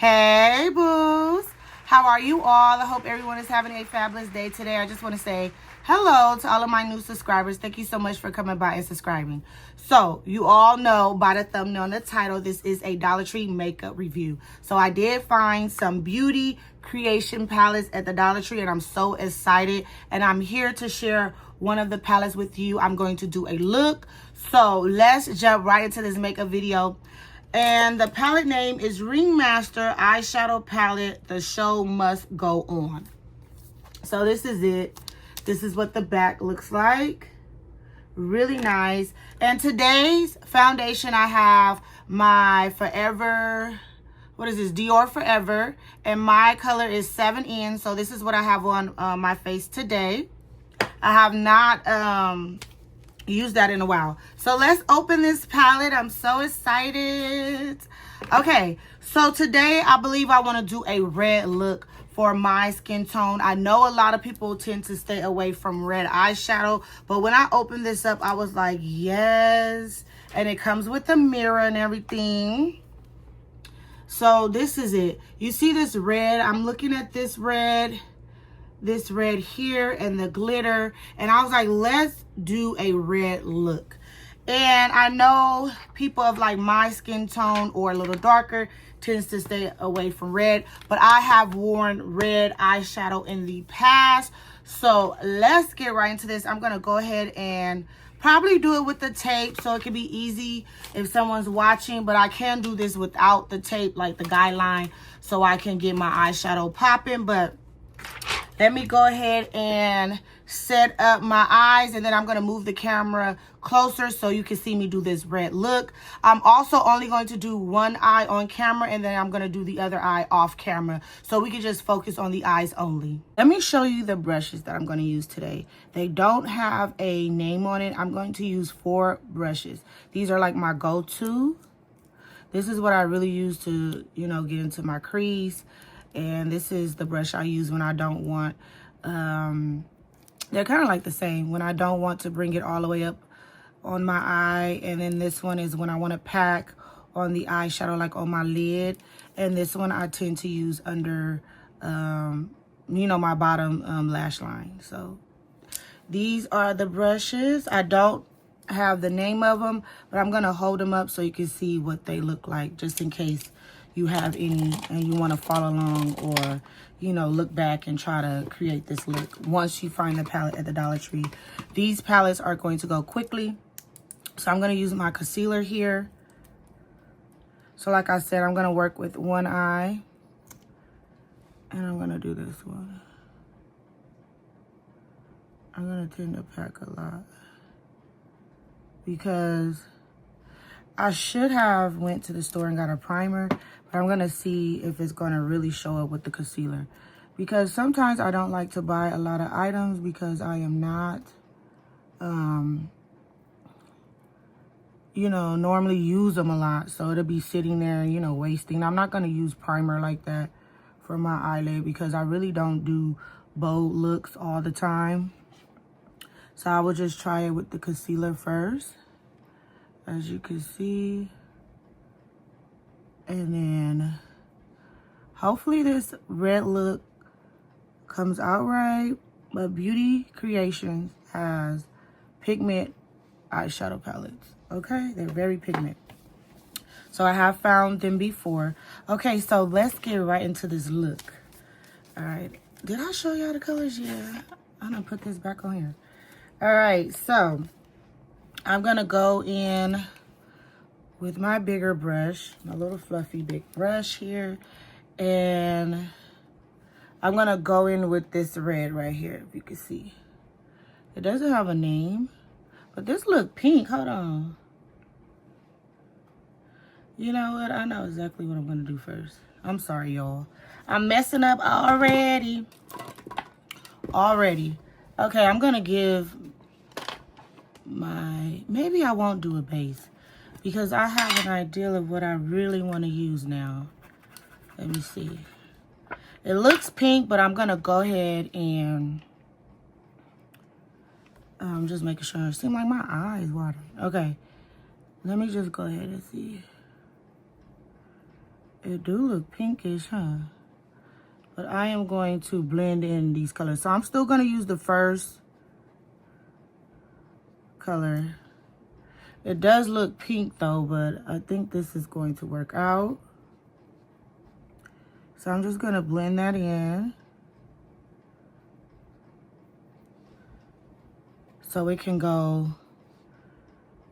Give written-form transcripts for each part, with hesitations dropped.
Hey, boos. How are you all? I hope everyone is having a fabulous day today. I just want to say hello to all of my new subscribers. Thank you so much for coming by and subscribing. So, you all know by the thumbnail and the title, this is a Dollar Tree makeup review. So, I did find some beauty creation palettes at the Dollar Tree, and I'm so excited. And I'm here to share one of the palettes with you. I'm going to do a look. So, let's jump right into this makeup video. And the palette name is Ringmaster Eyeshadow Palette. The show must go on. So this is it. This is what the back looks like. Really nice. And today's foundation, I have my Forever, what is this? Dior Forever. And my color is 7N. So this is what I have on my face today. I have not used that in a while. So let's open this palette. I'm so excited. Okay, so today I believe I want to do a red look for my skin tone. I know a lot of people tend to stay away from red eyeshadow, but when I opened this up, I was like, yes. And it comes with a mirror and everything. So this is it. You see this red? I'm looking at this red here and the glitter, and I was like, let's do a red look. And I know people of like my skin tone or a little darker tends to stay away from red, but I have worn red eyeshadow in the past. So let's get right into this. I'm gonna go ahead and probably do it with the tape so it can be easy if someone's watching, but I can do this without the tape, like the guideline, so I can get my eyeshadow popping. But let me go ahead and set up my eyes, and then I'm going to move the camera closer so you can see me do this red look. I'm also only going to do one eye on camera, and then I'm going to do the other eye off camera so we can just focus on the eyes only. Let me show you the brushes that I'm going to use today. They don't have a name on it. I'm going to use 4 brushes. These are like my go-to. This is what I really use to, you know, get into my crease. And this is the brush I use when I don't want, they're kind of like the same, when I don't want to bring it all the way up on my eye. And then this one is when I want to pack on the eyeshadow, like on my lid. And this one I tend to use under, you know, my bottom lash line. So these are the brushes. I don't have the name of them, but I'm going to hold them up so you can see what they look like, just in case you have any and you want to follow along, or, you know, look back and try to create this look once you find the palette at the Dollar Tree. These palettes are going to go quickly. So I'm going to use my concealer here. So like I said, I'm going to work with one eye. And I'm going to do this one. I'm going to tend to pack a lot, because I should have went to the store and got a primer, but I'm going to see if it's going to really show up with the concealer. Because sometimes I don't like to buy a lot of items because I am not, you know, normally use them a lot. So it'll be sitting there, you know, wasting. I'm not going to use primer like that for my eyelid because I really don't do bold looks all the time. So I will just try it with the concealer first, as you can see. And then hopefully this red look comes out right. But Beauty Creations has pigment eyeshadow palettes. Okay, they're very pigment. So I have found them before. Okay, so let's get right into this look. All right, did I show y'all the colors? Yeah, I'm gonna put this back on here. All right, so I'm gonna go in with my bigger brush, my little fluffy big brush here, and I'm gonna go in with this red right here, if you can see. It doesn't have a name, but this look pink. Hold on. You know what? I know exactly what I'm gonna do first. I'm sorry, y'all. I'm messing up already. Okay, I'm gonna give maybe I won't do a base, because I have an idea of what I really want to use now. Let me see. It looks pink, but I'm going to go ahead and just making sure. It seems like my eye is watering. Okay. Let me just go ahead and see It do look pinkish, huh? But I am going to blend in these colors. So I'm still going to use the first color. It does look pink though, but I think this is going to work out. So I'm just going to blend that in. So it can go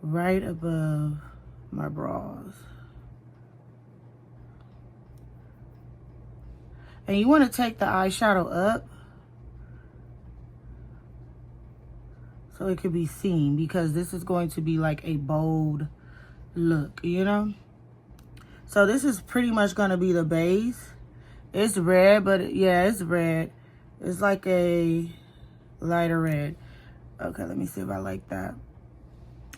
right above my brows. And you want to take the eyeshadow up so it could be seen, because this is going to be like a bold look, you know? So this is pretty much going to be the base. It's red, but yeah, it's red. It's like a lighter red. Okay, let me see if I like that.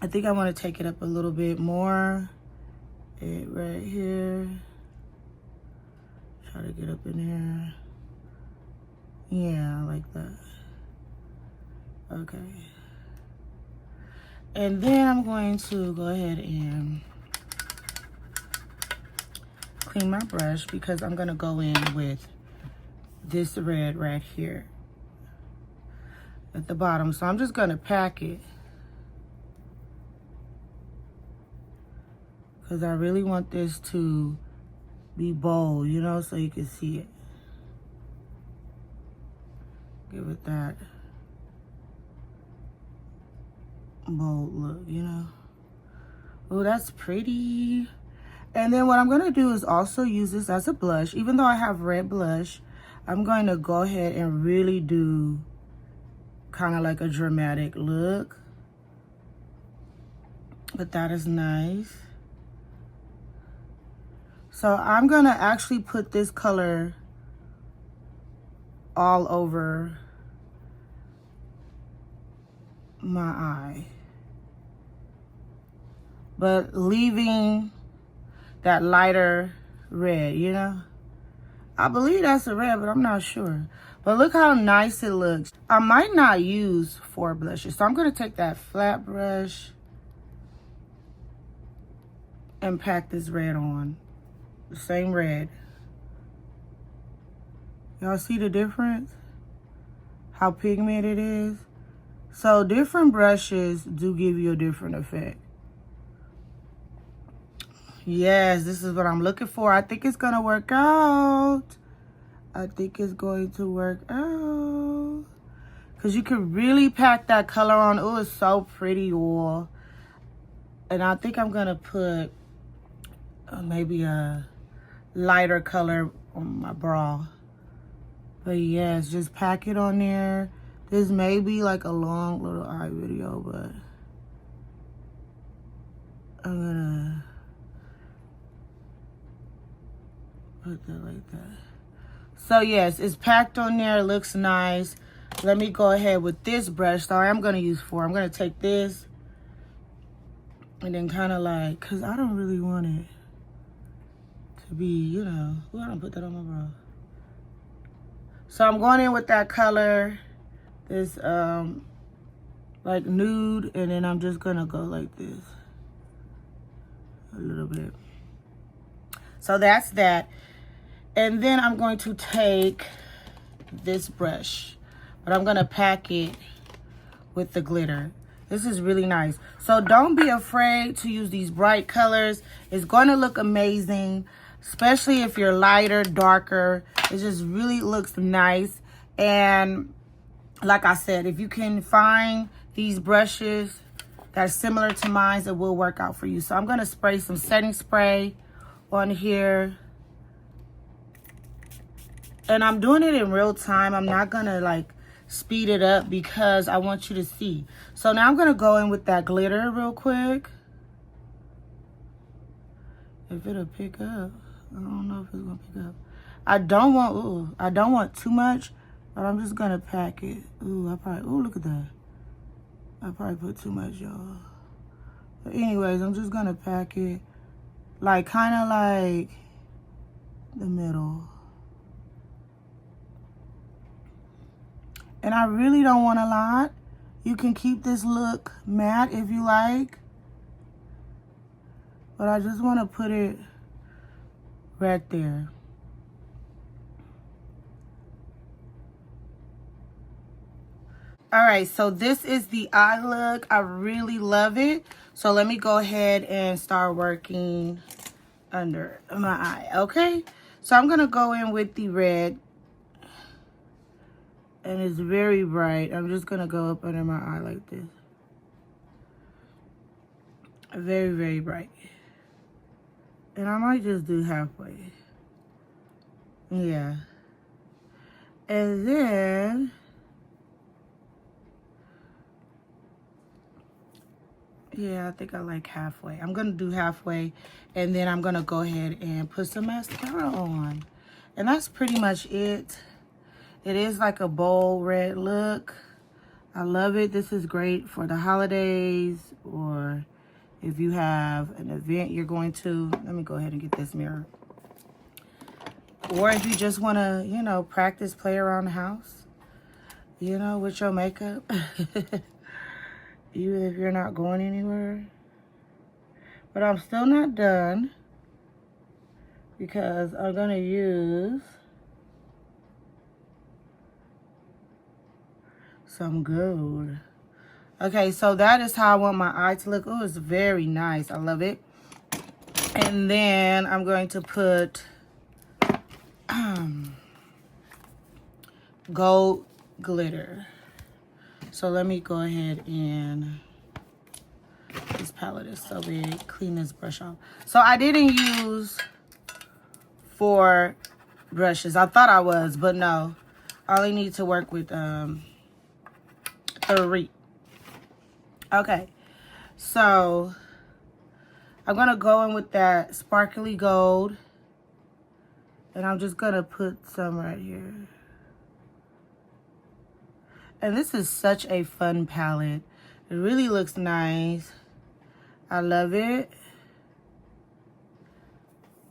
I think I want to take it up a little bit more. It right here. Try to get up in here. Yeah, I like that. Okay. And then I'm going to go ahead and clean my brush, because I'm going to go in with this red right here at the bottom. So I'm just going to pack it, because I really want this to be bold, you know, so you can see it. Give it that bold look, you know. Oh, that's pretty. And then what I'm going to do is also use this as a blush. Even though I have red blush, I'm going to go ahead and really do kind of like a dramatic look. But that is nice. So I'm going to actually put this color all over my eye, but leaving that lighter red, you know. I believe that's a red, but I'm not sure. But look how nice it looks. I might not use 4 blushes, so I'm going to take that flat brush and pack this red on. The same red. Y'all see the difference? How pigmented it is? So different brushes do give you a different effect. Yes, this is what I'm looking for. I think it's gonna work out. I think it's going to work out. Because you can really pack that color on. Oh, it's so pretty, y'all. And I think I'm gonna put maybe a lighter color on my bra. But yes, just pack it on there. This may be like a long little eye video, but I'm gonna put that like that. So yes, it's packed on there. It looks nice. Let me go ahead with this brush. Sorry, I'm gonna use 4. I'm gonna take this and then kind of like, cause I don't really want it to be, you know, ooh, I don't put that on my bra. So I'm going in with that color, this like nude, and then I'm just gonna go like this a little bit. So that's that. And then I'm going to take this brush, but I'm gonna pack it with the glitter. This is really nice. So don't be afraid to use these bright colors. It's gonna look amazing, especially if you're lighter, darker. It just really looks nice. And like I said, if you can find these brushes that's similar to mine, it will work out for you. So I'm gonna spray some setting spray on here. And I'm doing it in real time. I'm not gonna like speed it up because I want you to see. So now I'm gonna go in with that glitter real quick. If it'll pick up. I don't know if it's gonna pick up. I don't want too much, but I'm just gonna pack it. Ooh, look at that. I probably put too much, y'all. But anyways, I'm just gonna pack it like kind of like the middle. And I really don't want a lot. You can keep this look matte if you like. But I just want to put it right there. All right, so this is the eye look. I really love it. So let me go ahead and start working under my eye, okay? So I'm gonna go in with the red, and it's very bright. I'm just gonna go up under my eye like this. Very, very bright. And I might just do halfway. Yeah. And then, yeah, I think I like halfway. I'm gonna do halfway, and then I'm gonna go ahead and put some mascara on. And that's pretty much it. It is like a bold red look. I love it. This is great for the holidays, or if you have an event you're going to. Let me go ahead and get this mirror. Or if you just want to, you know, practice, play around the house, you know, with your makeup. Even if you're not going anywhere. But I'm still not done, because I'm going to use some gold. Okay, so that is how I want my eye to look. Oh, it's very nice. I love it. And then I'm going to put gold glitter. So let me go ahead and, this palette is so big, clean this brush off. So I didn't use 4 brushes. I thought I was, but no. I only need to work with 3. Okay, so I'm gonna go in with that sparkly gold, and I'm just gonna put some right here. And this is such a fun palette. It really looks nice. I love it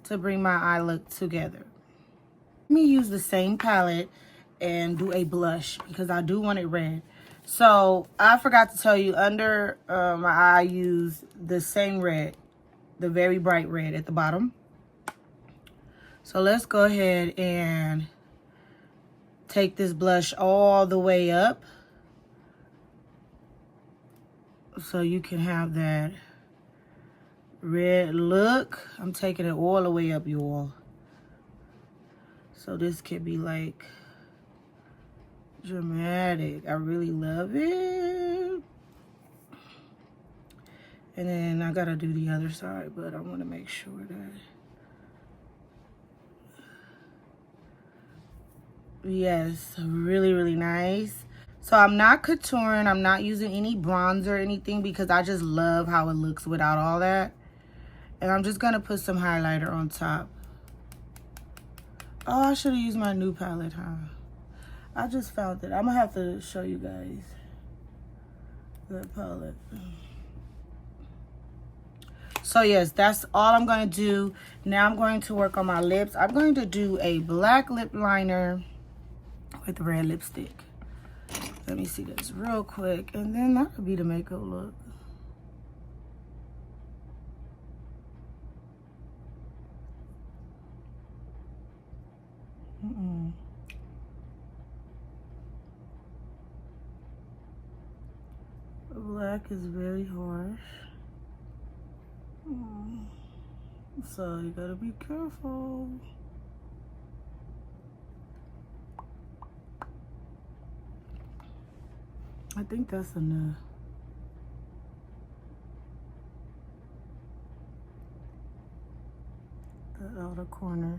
to bring my eye look together. Let me use the same palette and do a blush, because I do want it red. So I forgot to tell you, under my eye, I use the same red, the very bright red at the bottom. So let's go ahead and take this blush all the way up, so you can have that red look. I'm taking it all the way up, you all. So this could be like dramatic. I really love it. And then I gotta do the other side, but I want to make sure that, yes, really, really nice. So I'm not contouring. I'm not using any bronzer or anything, because I just love how it looks without all that. And I'm just gonna put some highlighter on top. Oh, I should have used my new palette, huh? I just found it. I'm gonna have to show you guys the palette. So yes, that's all I'm gonna do. Now I'm going to work on my lips. I'm going to do a black lip liner with red lipstick. Let me see this real quick, and then that'll be the makeup look. Black is very harsh. So you gotta be careful. I think that's enough. The outer corner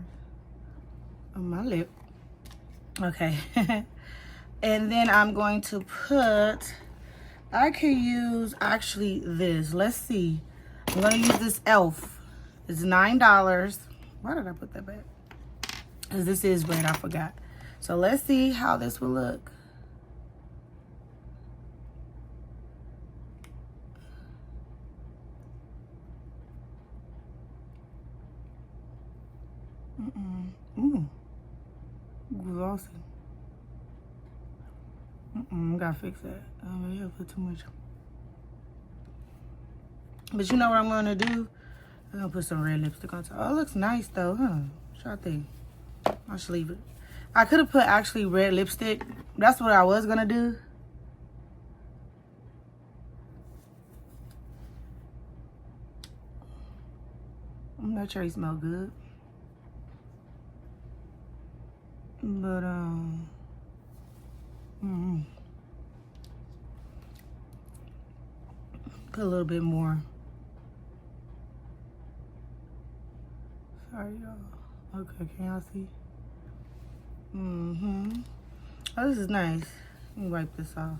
of my lip. Okay. And then I'm going to put, I could use actually this. Let's see. I'm gonna use this e.l.f. It's $9. Why did I put that back? Because this is red, I forgot. So let's see how this will look. Ooh, glossy. I gotta fix that. Maybe I put too much. But you know what I'm gonna do? I'm gonna put some red lipstick on top. Oh, it looks nice though, huh? What y'all think? I should leave it. I could have put actually red lipstick. That's what I was gonna do. That cherry smell good. But put a little bit more. Sorry, y'all. Okay, can y'all see? Oh, this is nice. Let me wipe this off.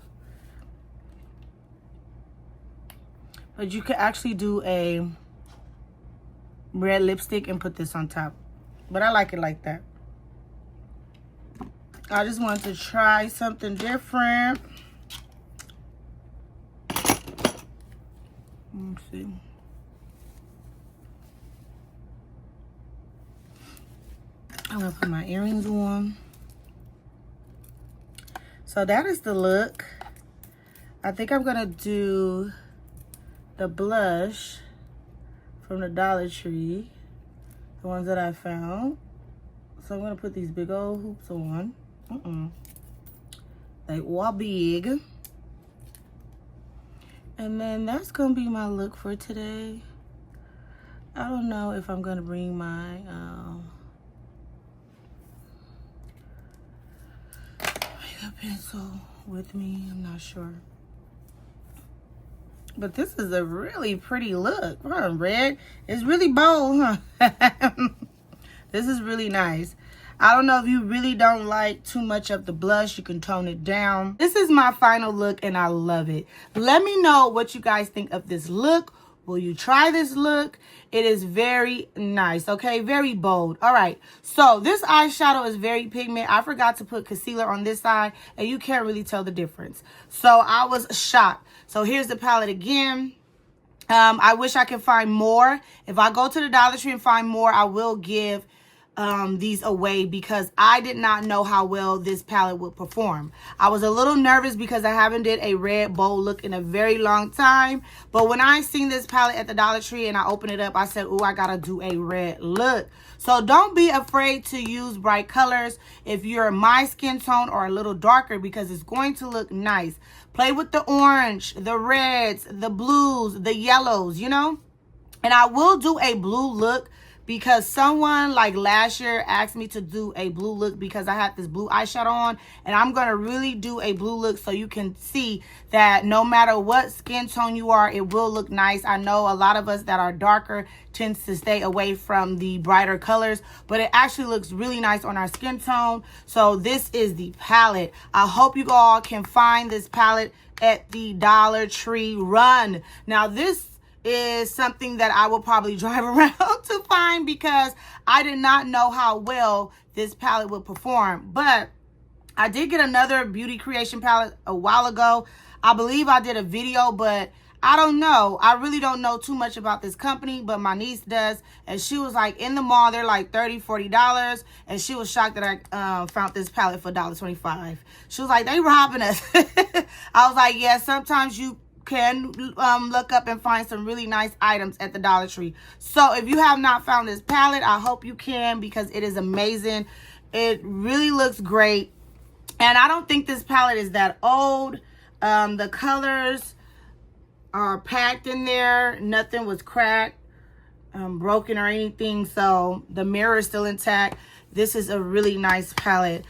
But you could actually do a red lipstick and put this on top. But I like it like that. I just wanted to try something different. Let's see. I'm gonna put my earrings on. So that is the look. I think I'm gonna do the blush from the Dollar Tree, the ones that I found. So I'm gonna put these big old hoops on. They all big. And then that's gonna be my look for today. I don't know if I'm gonna bring my makeup pencil with me. I'm not sure. But this is a really pretty look. Red. It's really bold, huh? This is really nice. I don't know if you really don't like too much of the blush, you can tone it down. This is my final look and I love it. Let me know what you guys think of this look. Will you try this look? It is very nice, okay? Very bold. All right, so this eyeshadow is very pigment. I forgot to put concealer on this side and you can't really tell the difference. So I was shocked. So here's the palette again. I wish I could find more. If I go to the Dollar Tree and find more, I will give these away because I did not know how well this palette would perform. I was a little nervous because I haven't did a red bold look in a very long time. But when I seen this palette at the Dollar Tree and I opened it up, I said, oh, I gotta do a red look. So don't be afraid to use bright colors if you're my skin tone or a little darker because it's going to look nice. Play with the orange, the reds, the blues, the yellows, you know? And I will do a blue look because someone like last year asked me to do a blue look because I had this blue eyeshadow on, and I'm going to really do a blue look so you can see that no matter what skin tone you are, it will look nice. I know a lot of us that are darker tends to stay away from the brighter colors, but it actually looks really nice on our skin tone. So this is the palette. I hope you all can find this palette at the Dollar Tree. Run. Now this is something that I will probably drive around to find because I did not know how well this palette would perform. But I did get another beauty creation palette a while ago. I believe I did a video, but I don't know. I really don't know too much about this company, but my niece does. And she was like, in the mall, they're like $30, $40. And she was shocked that I found this palette for $1.25. She was like, they robbing us. I was like, yeah, sometimes you can look up and find some really nice items at the Dollar Tree. So if you have not found this palette, I hope you can because it is amazing. It really looks great. And I don't think this palette is that old. The colors are packed in there. Nothing was cracked, broken or anything. So the mirror is still intact. This is a really nice palette.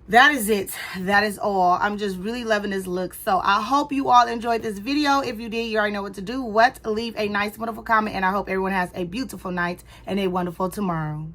That is it. That is all. I'm just really loving this look. So I hope you all enjoyed this video. If you did, you already know what to do. Leave a nice, wonderful comment. And I hope everyone has a beautiful night and a wonderful tomorrow.